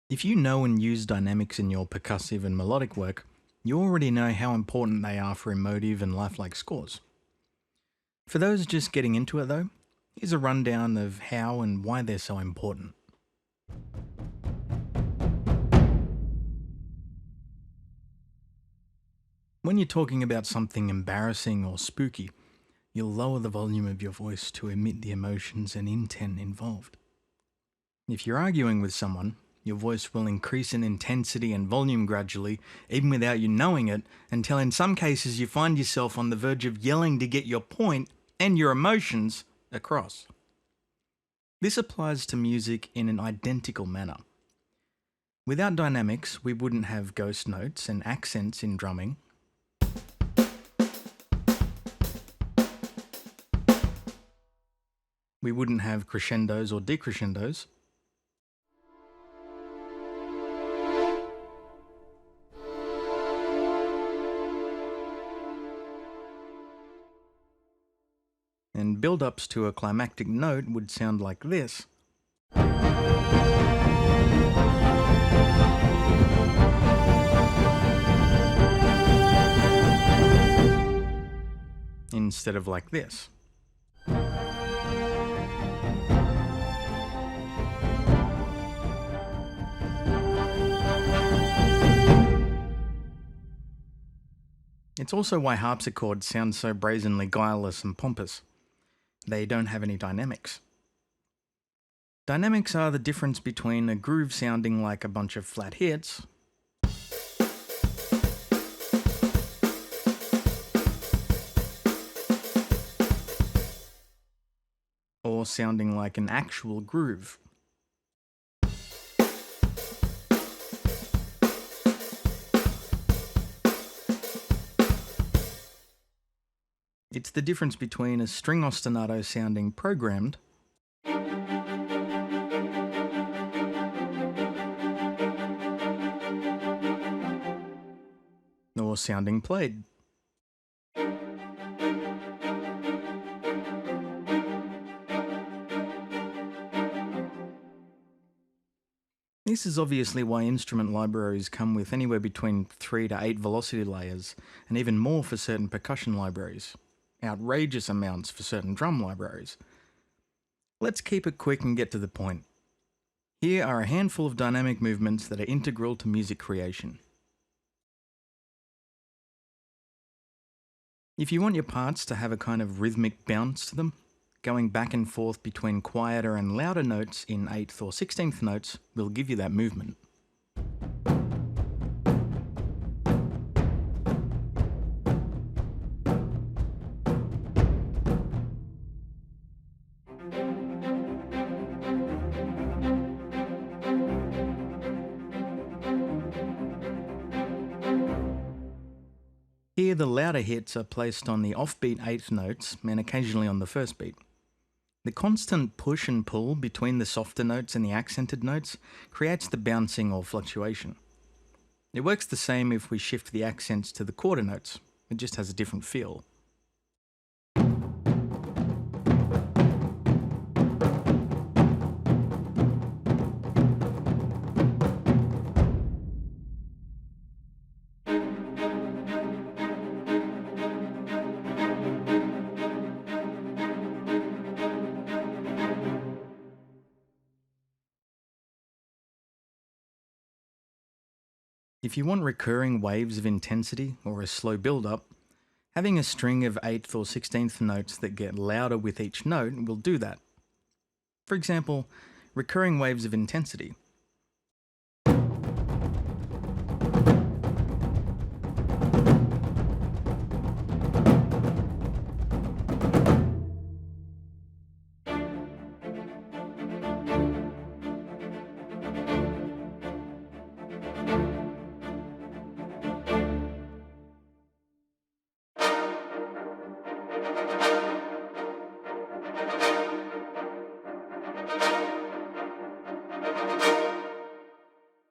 If you know and use dynamics in your percussive and melodic work, you already know how important they are for emotive and lifelike scores. For those just getting into it though, here's a rundown of how and why they're so important. When you're talking about something embarrassing or spooky, you'll lower the volume of your voice to emit the emotions and intent involved. If you're arguing with someone, your voice will increase in intensity and volume gradually, even without you knowing it, until in some cases you find yourself on the verge of yelling to get your point and your emotions across. This applies to music in an identical manner. Without dynamics, we wouldn't have ghost notes and accents in drumming. We wouldn't have crescendos or decrescendos. And build-ups to a climactic note would sound like this. Instead of like this. It's also why harpsichords sound so brazenly guileless and pompous. They don't have any dynamics. Dynamics are the difference between a groove sounding like a bunch of flat hits or sounding like an actual groove. It's the difference between a string ostinato sounding programmed or sounding played. This is obviously why instrument libraries come with anywhere between 3 to 8 velocity layers, and even more for certain percussion libraries. Outrageous amounts for certain drum libraries. Let's keep it quick and get to the point. Here are a handful of dynamic movements that are integral to music creation. If you want your parts to have a kind of rhythmic bounce to them, going back and forth between quieter and louder notes in 8th or 16th notes will give you that movement. Here the louder hits are placed on the offbeat 8th notes and occasionally on the first beat. The constant push and pull between the softer notes and the accented notes creates the bouncing or fluctuation. It works the same if we shift the accents to the quarter notes, it just has a different feel. If you want recurring waves of intensity or a slow build-up, having a string of 8th or 16th notes that get louder with each note will do that. For example, recurring waves of intensity.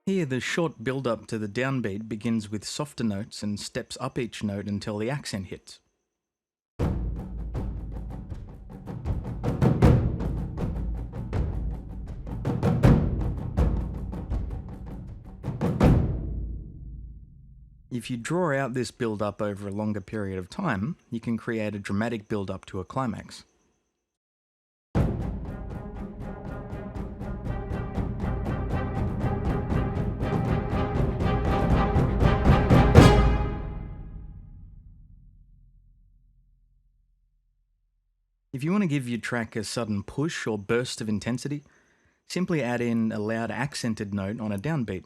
Here the short build-up to the downbeat begins with softer notes and steps up each note until the accent hits. If you draw out this build-up over a longer period of time, you can create a dramatic build-up to a climax. If you want to give your track a sudden push or burst of intensity, simply add in a loud accented note on a downbeat.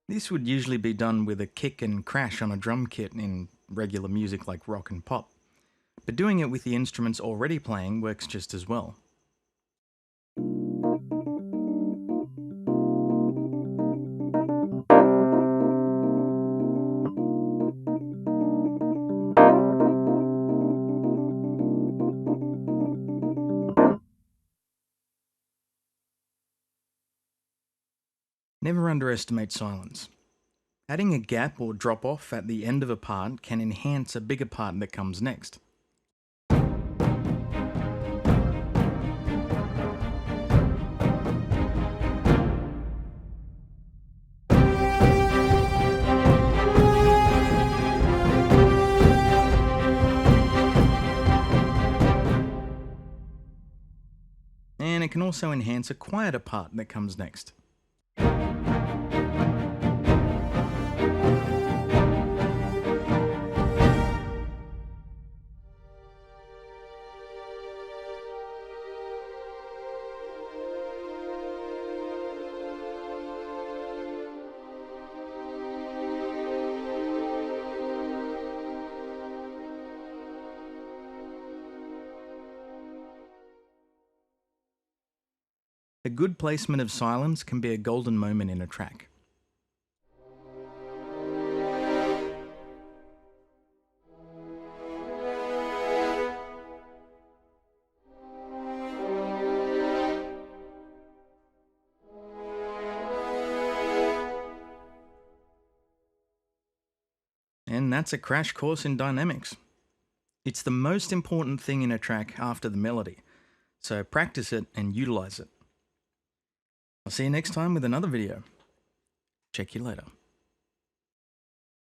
This would usually be done with a kick and crash on a drum kit in regular music like rock and pop, but doing it with the instruments already playing works just as well. Never underestimate silence. Adding a gap or drop off at the end of a part can enhance a bigger part that comes next. And it can also enhance a quieter part that comes next. A good placement of silence can be a golden moment in a track. And that's a crash course in dynamics. It's the most important thing in a track after the melody, so practice it and utilize it. I'll see you next time with another video. Check you later.